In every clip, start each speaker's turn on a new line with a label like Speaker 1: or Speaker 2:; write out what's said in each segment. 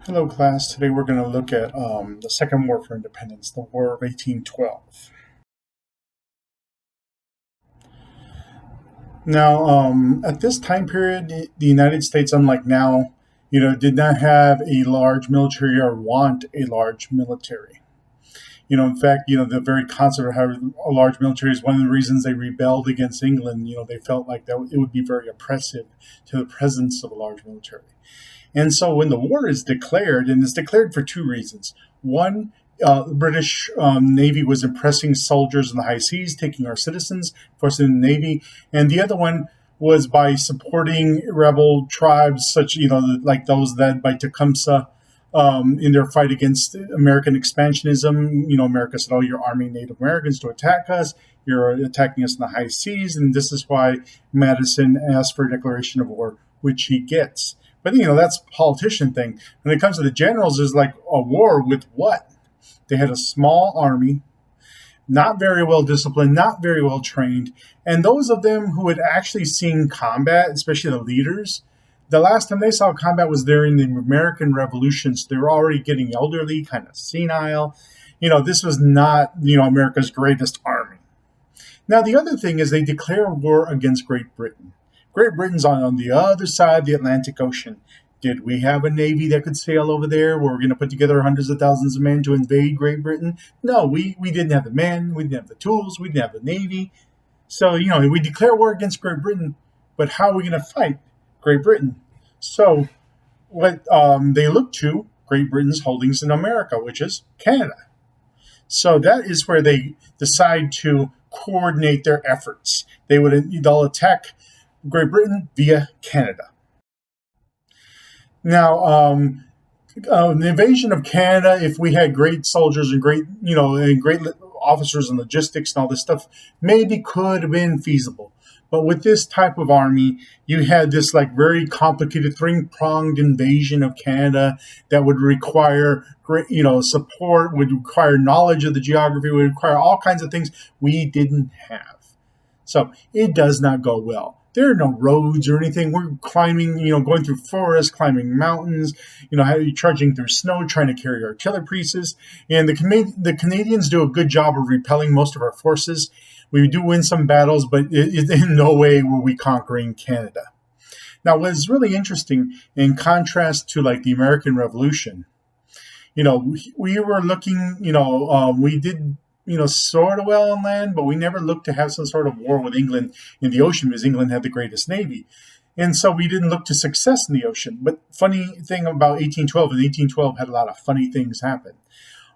Speaker 1: Hello, class. Today we're going to look at the Second War for Independence, the War of 1812. Now, at this time period, the United States, unlike now, did not have a large military or want a large military. In fact, the very concept of having a large military is one of the reasons they rebelled against England. They felt like that it would be very oppressive to the presence of a large military. And so when the war is declared, and it's declared for two reasons. One, the British Navy was impressing soldiers in the high seas, taking our citizens, forcing the Navy. And the other one was by supporting rebel tribes, such, like those led by Tecumseh in their fight against American expansionism. America said, oh, you're arming Native Americans to attack us. You're attacking us in the high seas. And this is why Madison asked for a declaration of war, which he gets. But that's a politician thing. When it comes to the generals, there's like a war with what? They had a small army, not very well disciplined, not very well trained, and those of them who had actually seen combat, especially the leaders, the last time they saw combat was during the American Revolution. So they were already getting elderly, kind of senile. This was not America's greatest army. Now the other thing is they declare war against Great Britain. Great Britain's on the other side of the Atlantic Ocean. Did we have a navy that could sail over there where we're going to put together hundreds of thousands of men to invade Great Britain? No, we didn't have the men, we didn't have the tools, we didn't have the navy. So, we declare war against Great Britain, but how are we going to fight Great Britain? So, what they look to Great Britain's holdings in America, which is Canada. So that is where they decide to coordinate their efforts. They'll attack Great Britain via Canada. Now, the invasion of Canada, if we had great soldiers and great officers and logistics and all this stuff, maybe could have been feasible. But with this type of army, you had this like very complicated three-pronged invasion of Canada that would require great, support, would require knowledge of the geography, would require all kinds of things we didn't have. So it does not go well. There are no roads or anything. We're climbing, going through forests, climbing mountains, trudging through snow, trying to carry artillery pieces. And the Canadians do a good job of repelling most of our forces. We do win some battles, but in no way were we conquering Canada. Now, what is really interesting, in contrast to like the American Revolution, we were looking, we did sort of well on land, but we never looked to have some sort of war with England in the ocean because England had the greatest navy. And so we didn't look to success in the ocean. But funny thing about 1812, and 1812 had a lot of funny things happen,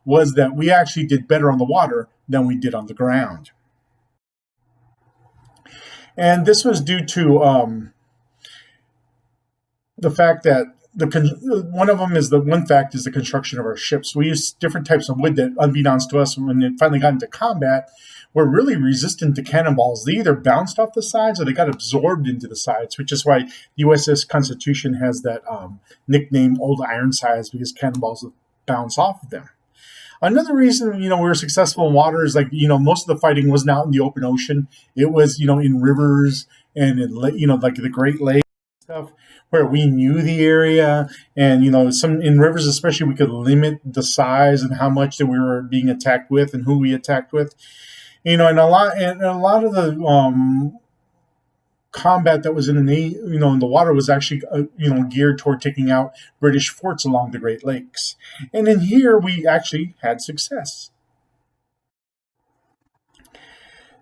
Speaker 1: was that we actually did better on the water than we did on the ground. And this was due to the fact that one of them is the construction of our ships. We use different types of wood that, unbeknownst to us, when it finally got into combat, were really resistant to cannonballs. They either bounced off the sides or they got absorbed into the sides, which is why the USS Constitution has that nickname Old Ironsides, because cannonballs would bounce off of them. Another reason, we were successful in water is like, most of the fighting wasn't out in the open ocean. It was, in rivers and in, like the Great Lakes stuff where we knew the area, and some in rivers especially we could limit the size and how much that we were being attacked with and who we attacked with. And a lot of the combat that was in the water was actually geared toward taking out British forts along the Great Lakes. And in here we actually had success.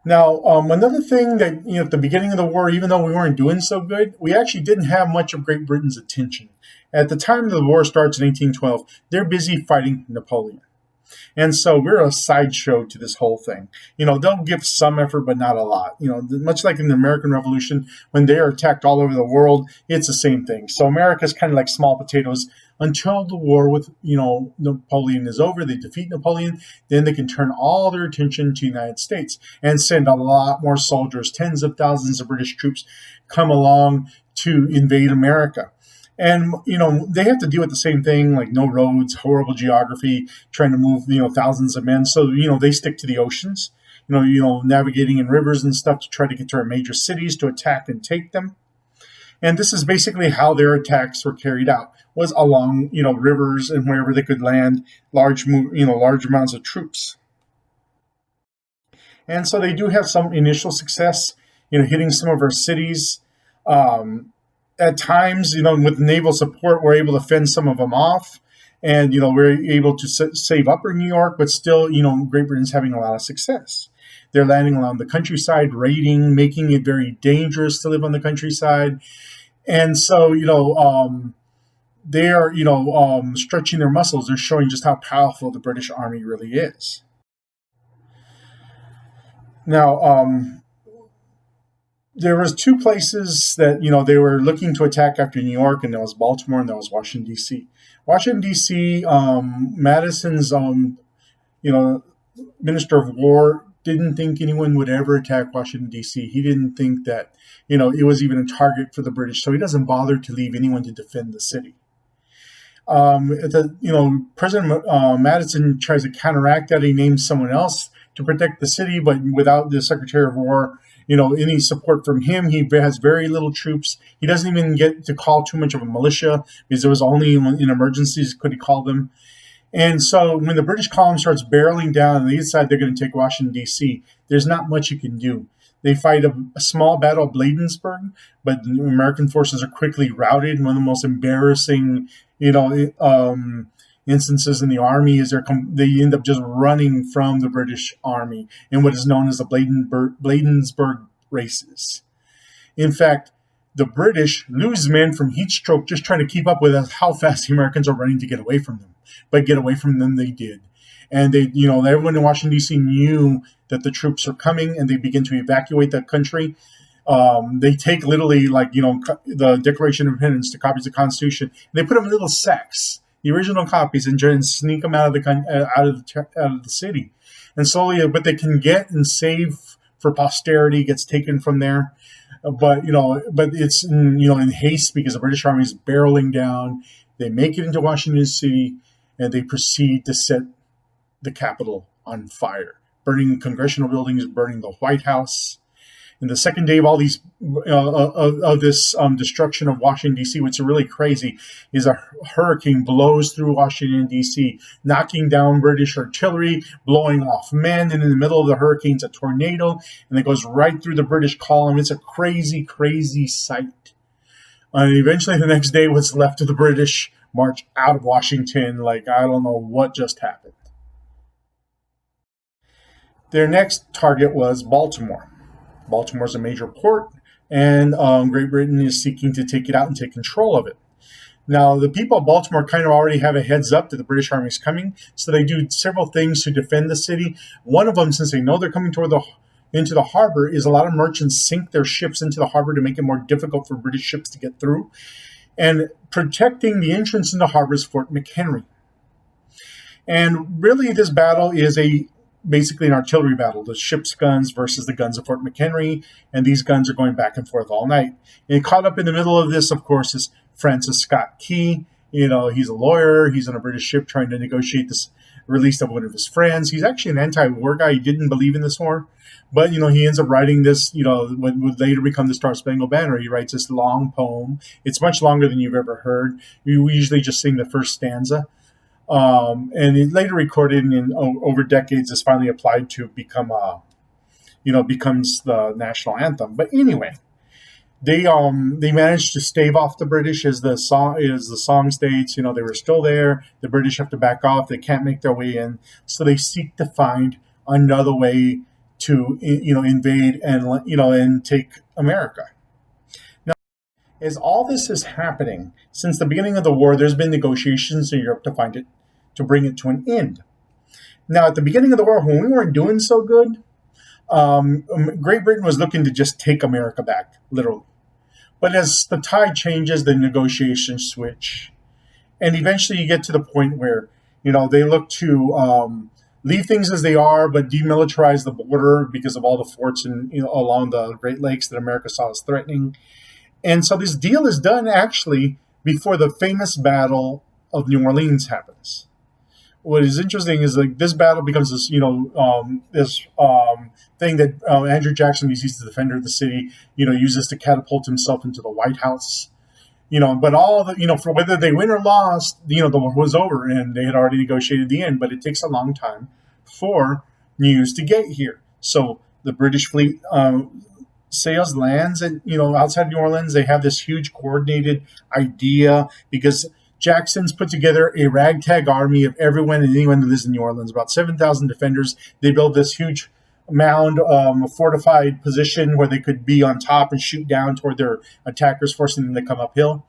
Speaker 1: Now, another thing that, at the beginning of the war, even though we weren't doing so good, we actually didn't have much of Great Britain's attention. At the time the war starts in 1812, they're busy fighting Napoleon. And so we're a sideshow to this whole thing. They'll give some effort, but not a lot. Much like in the American Revolution, when they are attacked all over the world, it's the same thing. So America's kind of like small potatoes until the war with, Napoleon is over. They defeat Napoleon. Then they can turn all their attention to the United States and send a lot more soldiers. Tens of thousands of British troops come along to invade America. And, they have to deal with the same thing, like no roads, horrible geography, trying to move, thousands of men. So, they stick to the oceans, navigating in rivers and stuff to try to get to our major cities to attack and take them. And this is basically how their attacks were carried out, was along rivers and wherever they could land large amounts of troops. And so they do have some initial success, hitting some of our cities. Um, at times, with naval support, we're able to fend some of them off, and we're able to save Upper New York, but still, Great Britain's having a lot of success. They're landing along the countryside, raiding, making it very dangerous to live on the countryside, and so they are stretching their muscles. They're showing just how powerful the British Army really is. Now, there was two places that they were looking to attack after New York, and that was Baltimore and that was Washington D.C. Washington D.C. Madison's Minister of War didn't think anyone would ever attack Washington D.C. He didn't think that it was even a target for the British, so he doesn't bother to leave anyone to defend the city. President Madison tries to counteract that. He names someone else to protect the city, but without the Secretary of War, any support from him. He has very little troops. He doesn't even get to call too much of a militia, because it was only in emergencies could he call them. And so when the British column starts barreling down and they decide they're going to take Washington, D.C., there's not much you can do. They fight a small battle of Bladensburg, but the American forces are quickly routed. One of the most embarrassing, instances in the army is they end up just running from the British army in what is known as the Bladensburg races. In fact, the British lose men from heat stroke just trying to keep up with how fast the Americans are running to get away from them. But get away from them they did. And everyone in Washington, D.C. knew that the troops are coming, and they begin to evacuate the country. They take literally, the Declaration of Independence, the copies of the Constitution, and they put them in little sacks, the original copies, and try and sneak them out of the city. And slowly, what they can get and save for posterity gets taken from there. But it's in haste, because the British Army is barreling down. They make it into Washington City, and they proceed to set the Capitol on fire, burning congressional buildings, burning the White House. And the second day of all these of this destruction of Washington D.C., what's really crazy is a hurricane blows through Washington D.C., knocking down British artillery, blowing off men, and in the middle of the hurricane's a tornado, and it goes right through the British column. It's a crazy, crazy sight. And eventually, the next day, what's left of the British march out of Washington. I don't know what just happened. Their next target was Baltimore. Baltimore's a major port, and Great Britain is seeking to take it out and take control of it. Now, the people of Baltimore kind of already have a heads up that the British Army is coming, so they do several things to defend the city. One of them, since they know they're coming into the harbor, is a lot of merchants sink their ships into the harbor to make it more difficult for British ships to get through. And protecting the entrance into the harbor is Fort McHenry. And really, this battle is basically an artillery battle, the ship's guns versus the guns of Fort McHenry, and these guns are going back and forth all night. And caught up in the middle of this, of course, is Francis Scott Key. He's a lawyer. He's on a British ship trying to negotiate this release of one of his friends. He's actually an anti-war guy. He didn't believe in this war. But, he ends up writing this, what would later become the Star-Spangled Banner. He writes this long poem. It's much longer than you've ever heard. We usually just sing the first stanza. And it later recorded and over decades is finally applied to become becomes the national anthem. But anyway, they managed to stave off the British, as the song states. They were still there. The British have to back off. They can't make their way in, so they seek to find another way to invade and take America. As all this is happening, since the beginning of the war, there's been negotiations in Europe to bring it to an end. Now, at the beginning of the war, when we weren't doing so good, Great Britain was looking to just take America back, literally. But as the tide changes, the negotiations switch. And eventually you get to the point where, they look to leave things as they are, but demilitarize the border because of all the forts along the Great Lakes that America saw as threatening. And so this deal is done actually before the famous Battle of New Orleans happens. what is interesting is like this battle becomes this, this thing that Andrew Jackson, he's the defender of the city, uses to catapult himself into the White House. But all of the, for whether they win or lost, the war was over and they had already negotiated the end. But it takes a long time for news to get here. So the British fleet sails, lands, and outside New Orleans, they have this huge coordinated idea because Jackson's put together a ragtag army of everyone and anyone who lives in New Orleans, about 7,000 defenders. They built this huge mound, a fortified position where they could be on top and shoot down toward their attackers, forcing them to come uphill.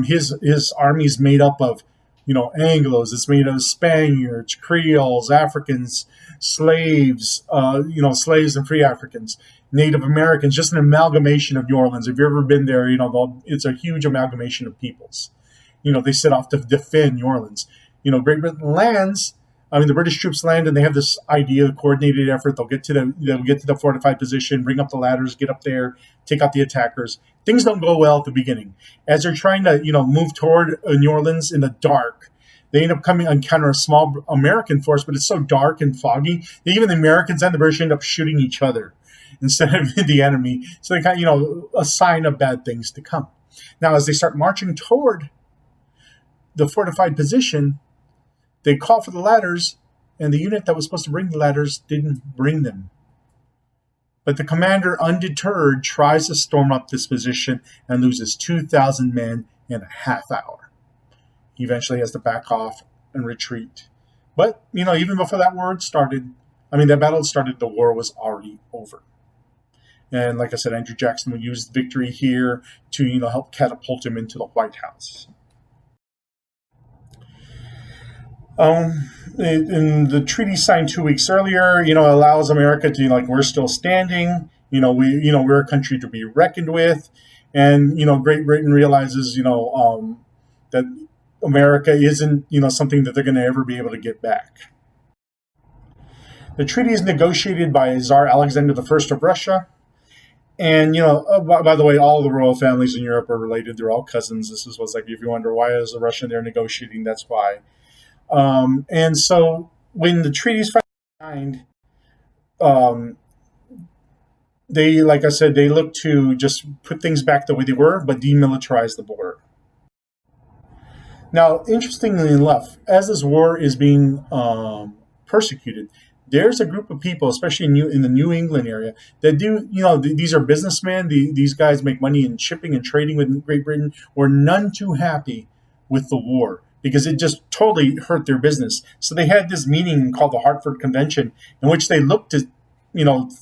Speaker 1: His army is made up of, Anglos. It's made of Spaniards, Creoles, Africans, slaves, slaves and free Africans, Native Americans. Just an amalgamation of New Orleans. If you've ever been there, it's a huge amalgamation of peoples. They set off to defend New Orleans. Great Britain lands. The British troops land, and they have this idea of coordinated effort. They'll get to the fortified position, bring up the ladders, get up there, take out the attackers. Things don't go well at the beginning. As they're trying to, move toward New Orleans in the dark, they end up coming encounter a small American force, but it's so dark and foggy that even the Americans and the British end up shooting each other instead of the enemy. So they kind of, a sign of bad things to come. Now, as they start marching toward the fortified position, they call for the ladders, and the unit that was supposed to bring the ladders didn't bring them. But the commander, undeterred, tries to storm up this position and loses 2,000 men in a half hour. He eventually has to back off and retreat. But, even before that that battle started, the war was already over. And like I said, Andrew Jackson would use victory here to, help catapult him into the White House. In the treaty signed 2 weeks earlier, allows America to, we're still standing. We're a country to be reckoned with, and Great Britain realizes, that America isn't, something that they're going to ever be able to get back. The treaty is negotiated by Tsar Alexander I of Russia, and by the way, all the royal families in Europe are related. They're all cousins. This is what's like if you wonder why is a Russian there negotiating, that's why. And so when the treaty's finally signed, they, like I said, they look to just put things back the way they were, but demilitarize the border. Now, interestingly enough, as this war is being persecuted, there's a group of people, especially in the New England area, that do, these are businessmen. These guys make money in shipping and trading with Great Britain, were none too happy with the war, because it just totally hurt their business. So they had this meeting called the Hartford Convention, in which they looked to,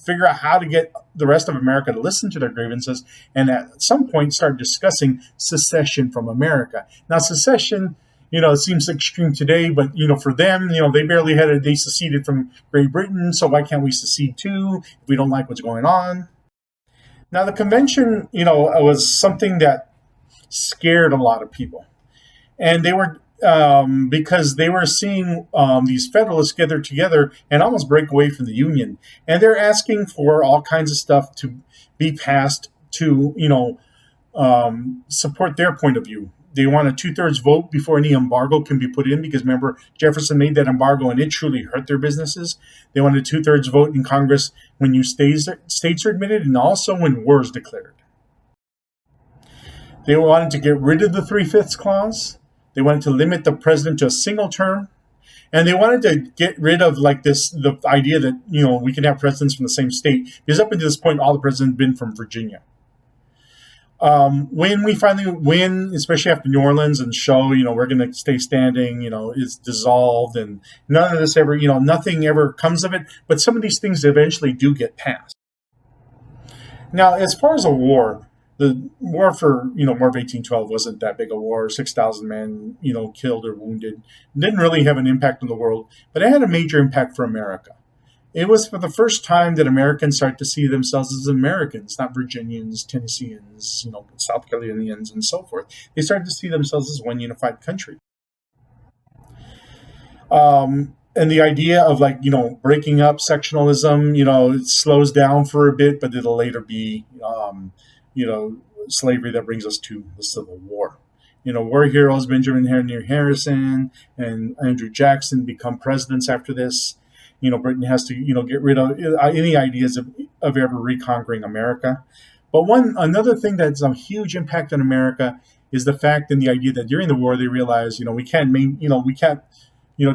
Speaker 1: figure out how to get the rest of America to listen to their grievances, and at some point start discussing secession from America. Now, secession, it seems extreme today, but, for them, they seceded from Great Britain, so why can't we secede too if we don't like what's going on? Now, the convention, was something that scared a lot of people. And they were, because they were seeing these Federalists gather together and almost break away from the Union. And they're asking for all kinds of stuff to be passed to, support their point of view. They want a 2/3 vote before any embargo can be put in, because remember, Jefferson made that embargo and it truly hurt their businesses. They wanted a 2/3 vote in Congress when new states are admitted, and also when war is declared. They wanted to get rid of the 3/5 clause. They wanted to limit the president to a single term. And they wanted to get rid of the idea that, we can have presidents from the same state. Because up until this point, all the presidents have been from Virginia. When we finally win, especially after New Orleans, and show, we're going to stay standing, is dissolved, and none of this ever, nothing ever comes of it. But some of these things eventually do get passed. Now, as far as a war, the war for, War of 1812 wasn't that big a war. 6,000 men, killed or wounded. It didn't really have an impact on the world, but it had a major impact for America. It was for the first time that Americans started to see themselves as Americans, not Virginians, Tennesseans, South Carolinians, and so forth. They started to see themselves as one unified country. And the idea of breaking up sectionalism, it slows down for a bit, but it'll later be, slavery that brings us to the Civil War. War heroes Benjamin Henry Harrison and Andrew Jackson become presidents after this. Britain has to get rid of any ideas of ever reconquering America. But another thing that's a huge impact on America is the fact and the idea that during the war they realized we can't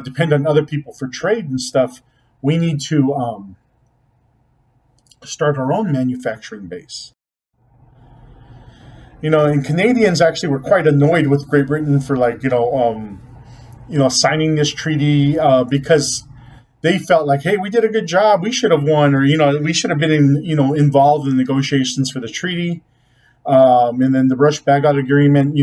Speaker 1: depend on other people for trade and stuff. We need to start our own manufacturing base. And Canadians actually were quite annoyed with Great Britain for signing this treaty because they felt like, hey, we did a good job. We should have won, or we should have been involved in negotiations for the treaty. And then the Rush-Bagot Agreement,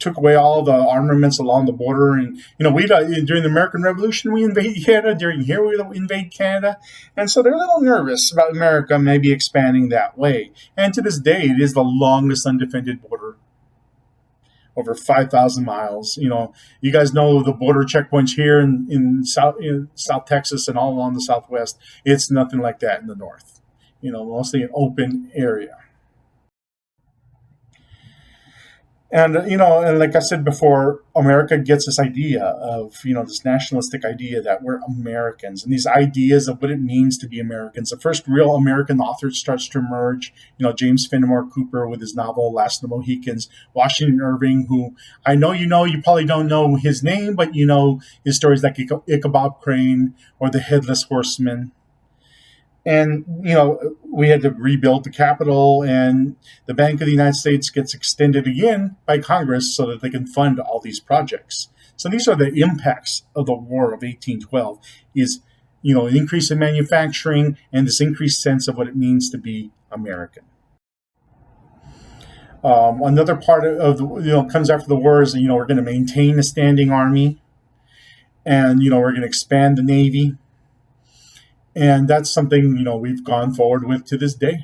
Speaker 1: took away all the armaments along the border. And we during the American Revolution we invaded Canada. During here we invade Canada, and so they're a little nervous about America maybe expanding that way. And to this day, it is the longest undefended border, over 5,000 miles. You guys know the border checkpoints here in South Texas and all along the Southwest. It's nothing like that in the North. Mostly an open area. And and like I said before, America gets this idea of this nationalistic idea that we're Americans, and these ideas of what it means to be Americans. The first real American author starts to emerge. James Fenimore Cooper with his novel Last of the Mohicans. Washington Irving, who I know you probably don't know his name, but his stories like Ichabod Crane or The Headless Horseman. And, we had to rebuild the Capitol, and the Bank of the United States gets extended again by Congress so that they can fund all these projects. So these are the impacts of the War of 1812 is, an increase in manufacturing and this increased sense of what it means to be American. Another part of comes after the war is, we're going to maintain a standing army, and, we're going to expand the Navy. And that's something, we've gone forward with to this day.